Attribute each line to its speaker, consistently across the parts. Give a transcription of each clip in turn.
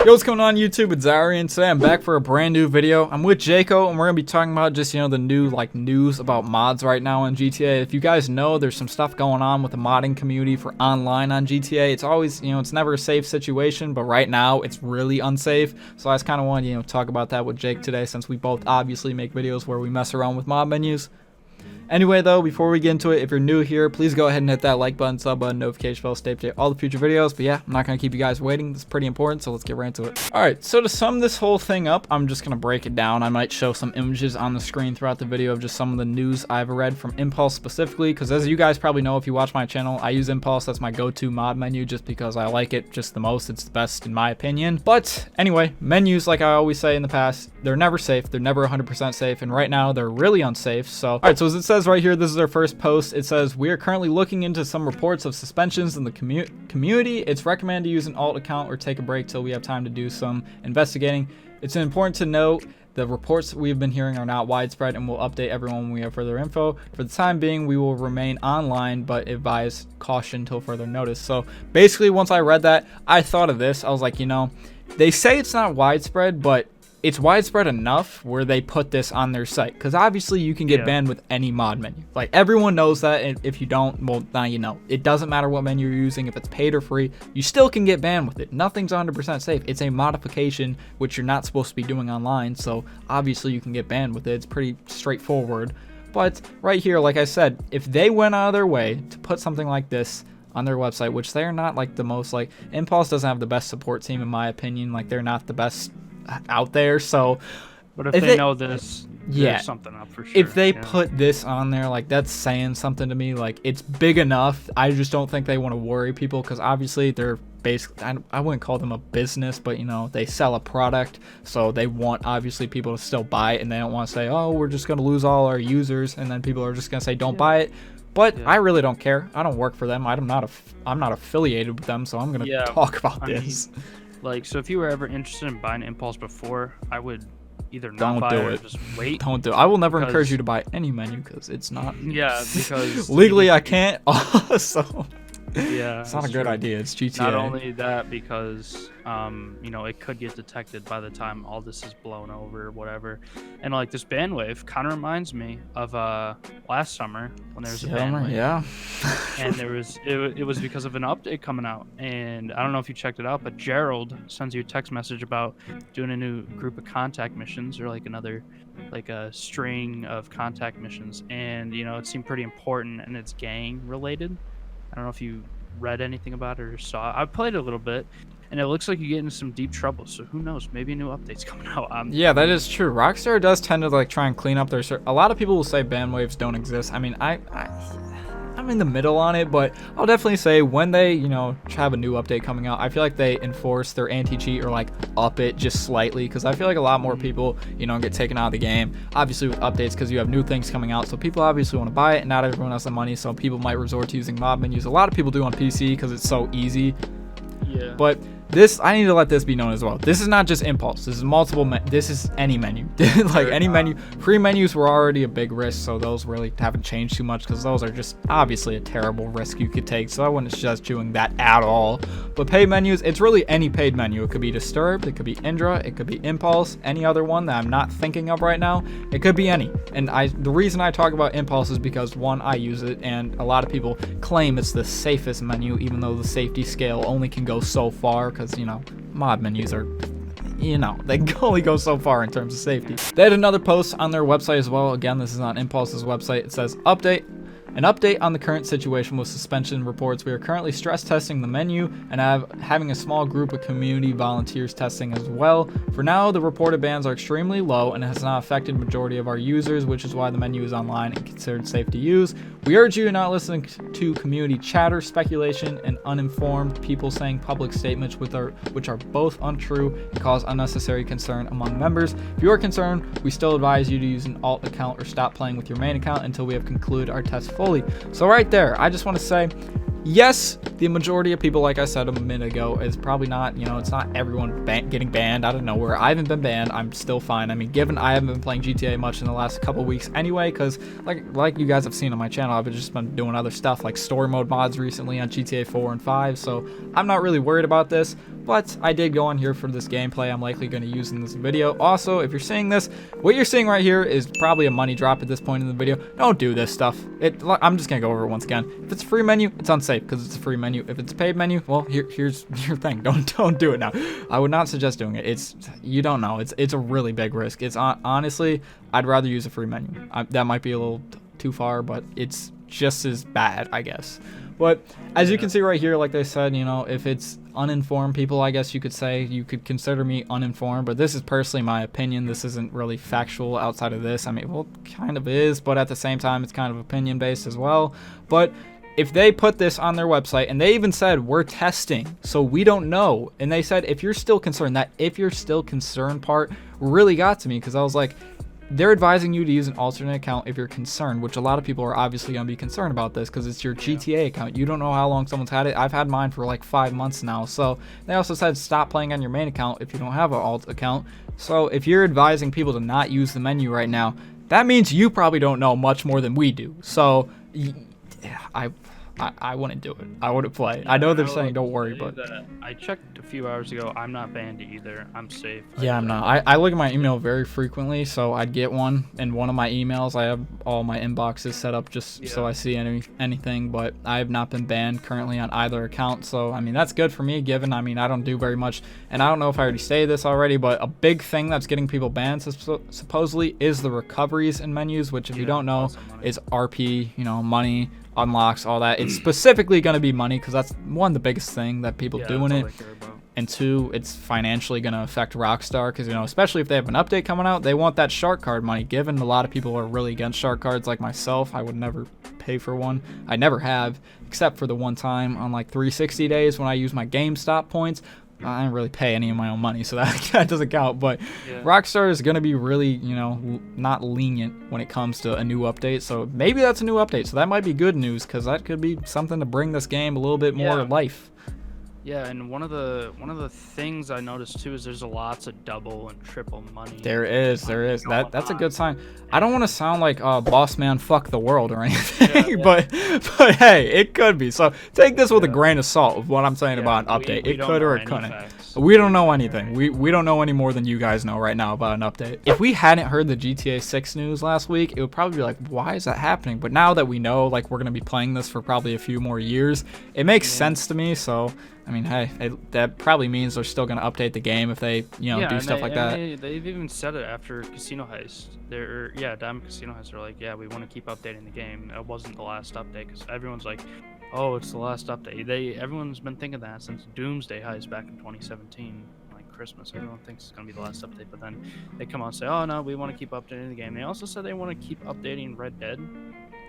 Speaker 1: Yo, what's going on YouTube? It's Zyrian. Today I'm back for a brand new video. I'm with Jaco and we're gonna be talking about just, the new news about mods right now on GTA. If you guys know, there's some stuff going on with the modding community for online on GTA. It's always, it's never a safe situation, but right now it's really unsafe. So I just kind of want to, talk about that with Jake today, since we both obviously make videos where we mess around with mod menus. Anyway, though, before we get into it, if you're new here, please go ahead and hit that like button, sub button, notification bell, stay up to date all the future videos. But yeah, I'm not going to keep you guys waiting. This is pretty important, so let's get right into it. Alright, so to sum this whole thing up, I'm just going to break it down. I might show some images on the screen throughout the video of just some of the news I've read from Impulse specifically, because as you guys probably know if you watch my channel, I use Impulse. That's my go-to mod menu just because I like it just the most. It's the best in my opinion. But anyway, menus, like I always say in the past, they're never safe. They're never 100% safe, and right now they're really unsafe. So, alright, so as it says right here, this is our first post. It says, we are currently looking into some reports of suspensions in the community. It's recommended to use an alt account or take a break till we have time to do some investigating. It's important to note the reports we've been hearing are not widespread, and we'll update everyone when we have further info. For the time being, we will remain online, but advise caution till further notice. So basically, once I read that, I thought of this. I was like, they say it's not widespread, but it's widespread enough where they put this on their site, because obviously you can get banned with any mod menu. Like, everyone knows that, and if you don't, well, now you know. It doesn't matter what menu you're using. If it's paid or free, you still can get banned with it. Nothing's 100% safe. It's a modification, which you're not supposed to be doing online, so obviously you can get banned with it. It's pretty straightforward. But right here, like I said, if they went out of their way to put something like this on their website, which they're not like the most, like, Impulse doesn't have the best support team in my opinion. Like, they're not the best out there. So
Speaker 2: but if they know this, there's something up for sure.
Speaker 1: If they put this on there, like, that's saying something to me. Like, it's big enough. I just don't think they want to worry people, because obviously they're basically, I wouldn't call them a business, but they sell a product, so they want obviously people to still buy it, and they don't want to say, oh, we're just going to lose all our users, and then people are just going to say don't buy it. But I really don't care. I don't work for them. I'm not affiliated with them, so I'm gonna talk about this.
Speaker 2: So if you were ever interested in buying Impulse before, I would either not buy it or just wait.
Speaker 1: Don't do it. I will never encourage you to buy any menu, because it's not.
Speaker 2: Yeah, because
Speaker 1: legally I can't. So
Speaker 2: yeah,
Speaker 1: it's not a good idea. It's GTA.
Speaker 2: Not only that, because it could get detected by the time all this is blown over or whatever. And like, this ban wave kind of reminds me of last summer when there was a ban wave.
Speaker 1: Yeah.
Speaker 2: And it was because of an update coming out. And I don't know if you checked it out, but Gerald sends you a text message about doing a new group of contact missions, or like a string of contact missions. And it seemed pretty important, and it's gang related. I don't know if you read anything about it or saw it. I played a little bit, and it looks like you get into some deep trouble. So who knows? Maybe a new update's coming out.
Speaker 1: Yeah, that is true. Rockstar does tend to try and clean up their. A lot of people will say ban waves don't exist. I mean, I'm in the middle on it, but I'll definitely say when they have a new update coming out, I feel like they enforce their anti-cheat, or up it just slightly, because I feel like a lot more people get taken out of the game, obviously with updates, because you have new things coming out, so people obviously want to buy it, and not everyone has the money, so people might resort to using mod menus. A lot of people do on PC because it's so easy.
Speaker 2: Yeah.
Speaker 1: But I need to let this be known as well. This is not just Impulse. This is multiple. This is any menu. Any menu. Free menus were already a big risk, so those really haven't changed too much, because those are just obviously a terrible risk you could take. So I wouldn't suggest doing that at all. But paid menus, it's really any paid menu. It could be Disturbed, it could be Indra, it could be Impulse, any other one that I'm not thinking of right now. It could be any. And the reason I talk about Impulse is because, one, I use it, and a lot of people claim it's the safest menu, even though the safety scale only can go so far, because mod menus are, they can only go so far in terms of safety. They had another post on their website as well. Again, this is on Impulse's website. It says, an update on the current situation with suspension reports. We are currently stress testing the menu and having a small group of community volunteers testing as well. For now, the reported bans are extremely low and has not affected majority of our users, which is why the menu is online and considered safe to use. We urge you to not listen to community chatter, speculation, and uninformed people saying public statements which are both untrue and cause unnecessary concern among members. If you are concerned, we still advise you to use an alt account or stop playing with your main account until we have concluded our test fully. So right there, I just want to say, yes, the majority of people, like I said a minute ago, is probably not, it's not everyone getting banned out of nowhere. I haven't been banned. I'm still fine. I mean, given I haven't been playing GTA much in the last couple weeks anyway, because like you guys have seen on my channel, I've just been doing other stuff like story mode mods recently on GTA 4 and 5, so I'm not really worried about this. but I did go on here for this gameplay I'm likely going to use in this video. Also, if you're seeing this, what you're seeing right here is probably a money drop at this point in the video. Don't do this stuff. I'm just going to go over it once again. If it's a free menu, it's unsafe because it's a free menu. If it's a paid menu, well, here's your thing. Don't do it now. I would not suggest doing it. You don't know. It's a really big risk. It's honestly, I'd rather use a free menu. That might be a little too far, but it's just as bad, I guess. But as you can see right here, like they said, you know, if it's uninformed people, I guess you could say, you could consider me uninformed, but this is personally my opinion. This isn't really factual outside of this. I mean, well, it kind of is, but at the same time, it's kind of opinion based as well. But if they put this on their website, and they even said, we're testing, so we don't know. And they said, if you're still concerned, that if you're still concerned part really got to me, because I was like, they're advising you to use an alternate account if you're concerned, which a lot of people are obviously going to be concerned about this because it's your GTA account. You don't know how long someone's had it. I've had mine for like 5 months now. So they also said stop playing on your main account if you don't have an alt account. So if you're advising people to not use the menu right now, that means you probably don't know much more than we do. So I wouldn't do it. I wouldn't play. I know they're saying don't worry, but
Speaker 2: I checked a few hours ago. I'm not banned either. I'm safe.
Speaker 1: Yeah, I'm not. I look at my email very frequently, so I'd get one. In one of my emails, I have all my inboxes set up just so I see anything, but I have not been banned currently on either account. So, I mean, that's good for me, given, I mean, I don't do very much. And I don't know if I already stated this already, but a big thing that's getting people banned supposedly is the recoveries in menus, which if you don't know is RP, you know, money, unlocks, all that. It's specifically going to be money because that's one, the biggest thing that people do in it, and two, it's financially going to affect Rockstar because, you know, especially if they have an update coming out, they want that shark card money. Given a lot of people are really against shark cards like myself, I would never pay for one. I never have, except for the one time on like 360 days when I use my GameStop points. I didn't really pay any of my own money, so that doesn't count. But Rockstar is going to be really, you know, not lenient when it comes to a new update. So maybe that's a new update. So that might be good news because that could be something to bring this game a little bit more life.
Speaker 2: Yeah, and one of the things I noticed too is there's lots of double and triple money.
Speaker 1: There is. That's a good sign. I don't want to sound like boss man fuck the world or anything, but hey, it could be. So take this with a grain of salt of what I'm saying about an update. It could or it couldn't. We don't know anything. We don't know any more than you guys know right now about an update. If we hadn't heard the GTA 6 news last week, it would probably be like, why is that happening? But now that we know, like, we're gonna be playing this for probably a few more years, it makes sense to me. So I mean, hey, that probably means they're still going to update the game if they, you know, do stuff like that.
Speaker 2: They've even said it after Casino Heist. Diamond Casino Heist are like, yeah, we want to keep updating the game. It wasn't the last update because everyone's like, oh, it's the last update. Everyone's been thinking that since Doomsday Heist back in 2017, like Christmas. Everyone thinks it's going to be the last update, but then they come out and say, oh, no, we want to keep updating the game. They also said they want to keep updating Red Dead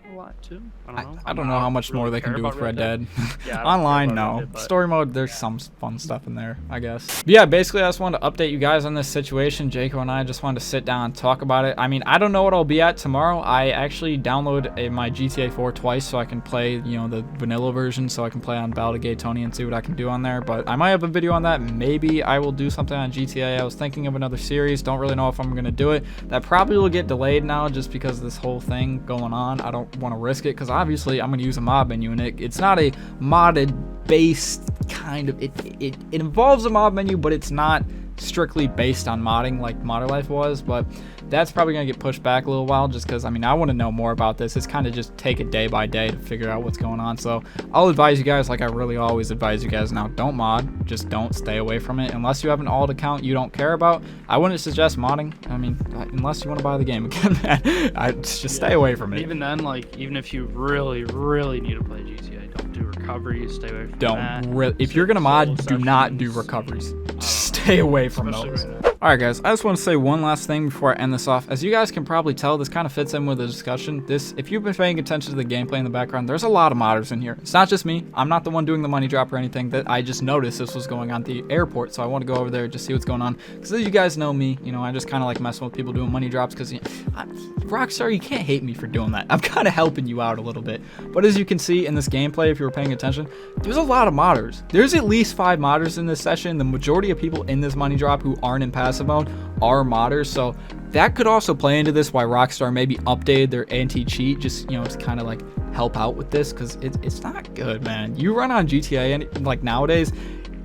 Speaker 2: a lot too.
Speaker 1: I don't know how much more they can do with Red Dead. Online, no. Story mode, there's some fun stuff in there, I guess. But yeah, basically, I just wanted to update you guys on this situation. Jaco and I just wanted to sit down and talk about it. I mean, I don't know what I'll be at tomorrow. I actually download my GTA 4 twice so I can play, you know, the vanilla version, so I can play on Battle Gatoni and see what I can do on there. But I might have a video on that. Maybe I will do something on GTA. I was thinking of another series. Don't really know if I'm gonna do it. That probably will get delayed now just because of this whole thing going on. I don't want to risk it because obviously I'm going to use a mod menu, and it's not a modded based kind of, it involves a mod menu, but it's not strictly based on modding like Modern Life was. But that's probably going to get pushed back a little while just because, I mean, I want to know more about this. It's kind of just take it day by day to figure out what's going on. So I'll advise you guys, like I really always advise you guys now, don't mod. Just don't, stay away from it. Unless you have an alt account you don't care about, I wouldn't suggest modding. I mean, unless you want to buy the game again, I just stay away from it.
Speaker 2: Even then, like, even if you really, really need to play GTA, don't do recoveries, stay away from that.
Speaker 1: If you're going to mod, do not do recoveries. Stay away from those. Alright guys, I just want to say one last thing before I end this off. As you guys can probably tell, this kind of fits in with the discussion. If you've been paying attention to the gameplay in the background, there's a lot of modders in here. It's not just me. I'm not the one doing the money drop or anything. That I just noticed this was going on at the airport, so I want to go over there just see what's going on. Because as you guys know me, you know, I just kind of like messing with people doing money drops because, you know, Rockstar, you can't hate me for doing that. I'm kind of helping you out a little bit. But as you can see in this gameplay, if you were paying attention, there's a lot of modders. There's at least 5 modders in this session. The majority of people in this money drop who aren't in passive mode are modders, so that could also play into this, why Rockstar maybe updated their anti-cheat, just, you know, to kind of like help out with this, because it's not good, man. You run on GTA and like nowadays,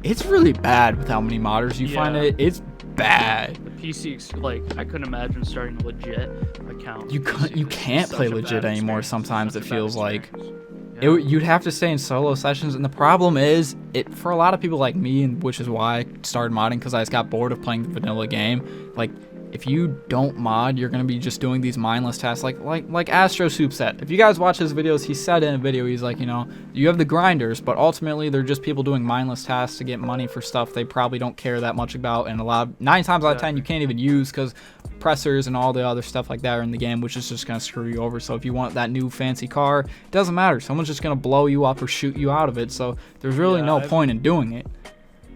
Speaker 1: it's really bad with how many modders you find it. It's bad.
Speaker 2: The PC, like, I couldn't imagine starting a legit account.
Speaker 1: You can't play legit anymore. Sometimes it feels like
Speaker 2: Yeah.
Speaker 1: you'd have to stay in solo sessions, and the problem is, for a lot of people like me, and which is why I started modding, because I just got bored of playing the vanilla game. Like, if you don't mod, you're gonna be just doing these mindless tasks, like Astro Soup said. If you guys watch his videos, he said in a video, he's like, you know, you have the grinders, but ultimately they're just people doing mindless tasks to get money for stuff they probably don't care that much about, and 9 times out of 10 you can't even use because pressers and all the other stuff like that are in the game, which is just gonna screw you over. So if you want that new fancy car, it doesn't matter. Someone's just gonna blow you up or shoot you out of it. So there's really no point in doing it.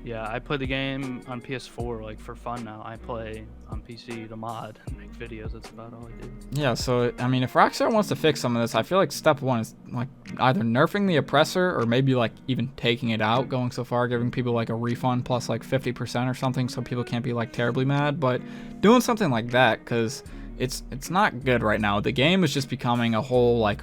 Speaker 2: Yeah, I play the game on PS4 like for fun now. I play on PC to mod and make videos. That's about all I do.
Speaker 1: Yeah, so I mean, if Rockstar wants to fix some of this, I feel like step one is like either nerfing the oppressor or maybe like even taking it out, going so far, giving people like a refund plus like 50% or something, so people can't be like terribly mad. But doing something like that, because it's not good right now. The game is just becoming a whole like.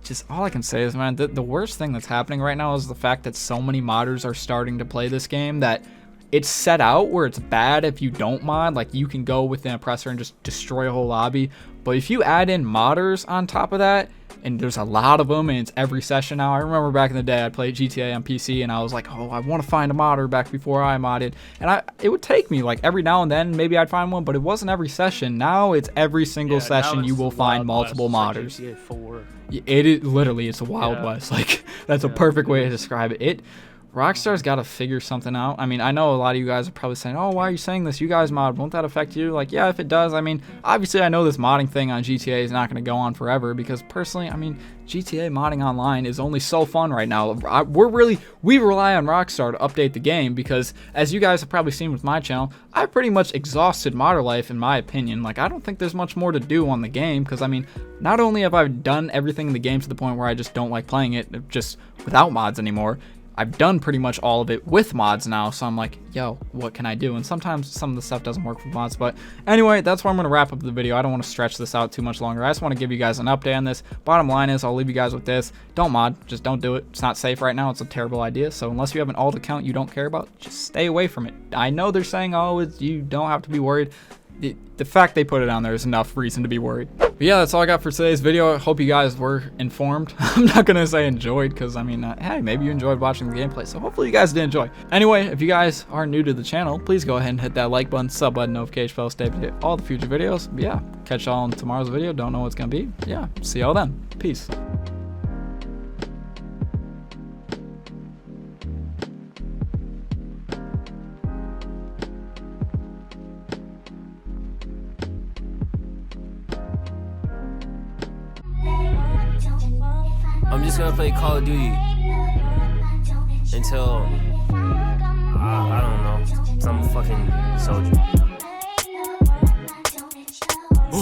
Speaker 1: Just all I can say is, man, the worst thing that's happening right now is the fact that so many modders are starting to play this game that it's set out where it's bad if you don't mod. Like, you can go with an oppressor and just destroy a whole lobby, but if you add in modders on top of that, and there's a lot of them, and it's every session now. I remember back in the day, I played GTA on PC, and I was like, oh, I want to find a modder back before I modded. And it would take me, like, every now and then, maybe I'd find one, but it wasn't every session. Now it's every single session you will find multiple modders.
Speaker 2: Like GTA 4.
Speaker 1: Literally, it's a Wild West. Like, that's a perfect way to describe it. Rockstar's got to figure something out. I mean, I know a lot of you guys are probably saying, oh, why are you saying this? You guys mod. Won't that affect you? Like, yeah, if it does. I mean, obviously, I know this modding thing on GTA is not going to go on forever because, personally, I mean, GTA modding online is only so fun right now. We rely on Rockstar to update the game because, as you guys have probably seen with my channel, I've pretty much exhausted modder life, in my opinion. Like, I don't think there's much more to do on the game because, I mean, not only have I done everything in the game to the point where I just don't like playing it just without mods anymore, I've done pretty much all of it with mods now, so I'm like, yo, what can I do? And sometimes some of the stuff doesn't work with mods, but anyway, that's where I'm going to wrap up the video. I don't want to stretch this out too much longer. I just want to give you guys an update on this. Bottom line is, I'll leave you guys with this. Don't mod. Just don't do it. It's not safe right now. It's a terrible idea, so unless you have an alt account you don't care about, just stay away from it. I know they're saying, oh, you don't have to be worried. The fact they put it on there is enough reason to be worried. But yeah, that's all I got for today's video. I hope you guys were informed. I'm not going to say enjoyed because, I mean, hey, maybe you enjoyed watching the gameplay, so hopefully you guys did enjoy. Anyway, if you guys are new to the channel, please go ahead and hit that like button, sub button, notification bell, stay up to date with all the future videos. But yeah, catch y'all on tomorrow's video. Don't know what it's going to be. Yeah, see y'all then. Peace.
Speaker 3: I'm just gonna play Call of Duty until I don't know, some fucking soldier.